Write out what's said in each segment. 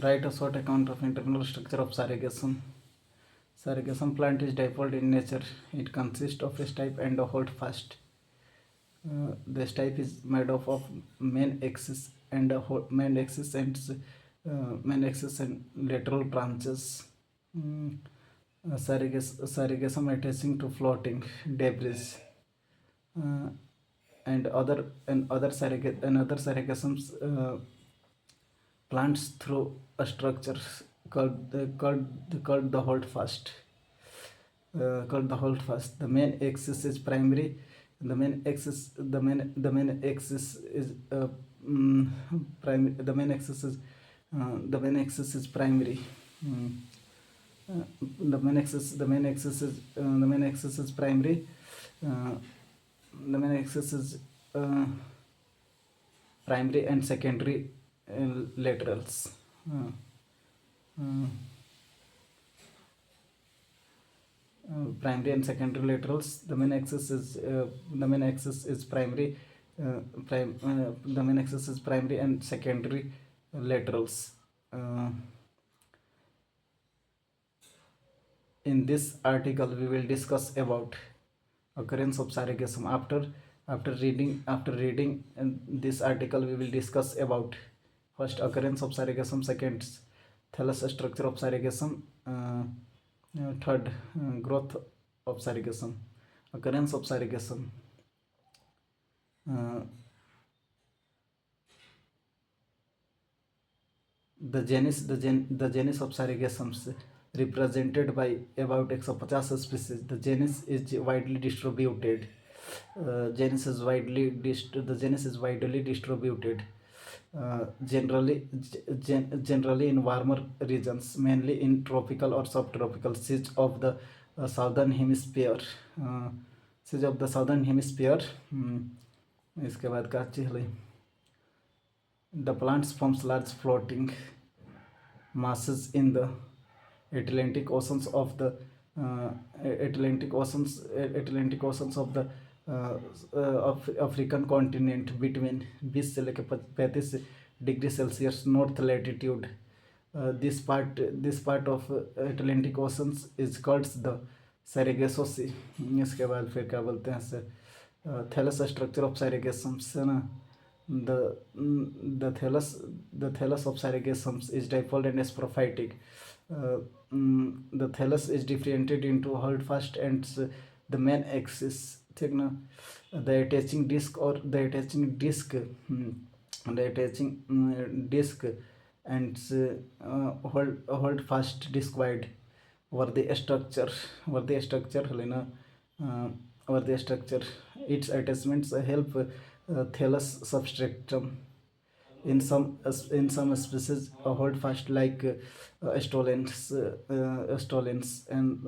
Write a short account of internal structure of Sargassum. Sargassum plant is dipole in nature. It consists of a stipe and a holdfast. The stipe is made up of main axis and main axis and lateral branches. Sargassum attaching to floating debris. And other sargassums plants through a structure called the holdfast. The main axis is primary. The main axis is primary. The main axis is primary. The main axis is primary. The main axis is primary and secondary laterals. Primary and secondary laterals. The main axis is primary. The main axis is primary and secondary laterals. In this article, we will discuss about occurrence of sargassum. After reading this article, we will discuss about first occurrence of sargassum, second thallus structure of sargassum, third growth of sargassum. Occurrence of sargassum. The genus of sargassums represented by about 150 species. The genus is widely distributed. The genus is widely distributed. Generally in warmer regions, mainly in tropical or subtropical seas of the southern hemisphere. इसके बाद का the plants forms large floating masses in the Atlantic Oceans of the African continent between 20 से लेकर 35 degree Celsius north latitude. This part of Atlantic Oceans is called the Sargasso Sea. इसके बाद फिर क्या बोलते हैं sir, thallus structure of sargassums है ना. The thallus of sargassums is dipole and sprophytic. The thallus is differentiated into holdfast and the main axis. ठीक ना. The attaching disc and holdfast disc wide worthy structure लेना. Worthy structure. Its attachments help thallus substratum. In some species, holdfast like stolons and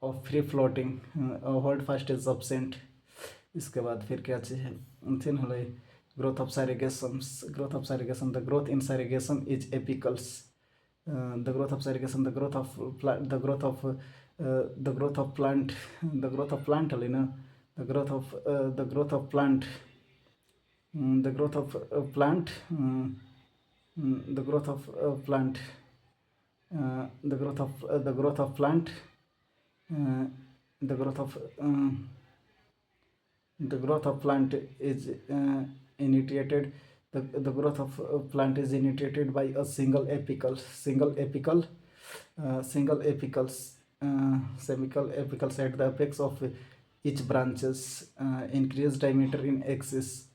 of free floating holdfast is absent. इसके बाद फिर क्या चाहिए growth of sargassums. The growth in sargassum is apicals. The growth of sargassum, the growth of plant is initiated. The growth of plant is initiated by a single apicals at the apex of each branches. Increase diameter in axis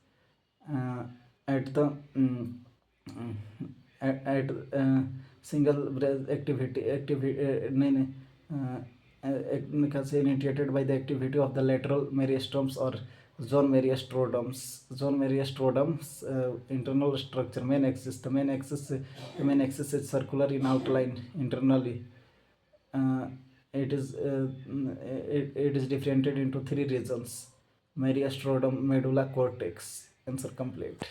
at the single branch activity initiated by the activity of the lateral meristums or zone meristrodons. Internal structure. Main axis. The main axis is circular in outline internally. It is differentiated into three regions: meristrodom, medulla, cortex. Answer complete.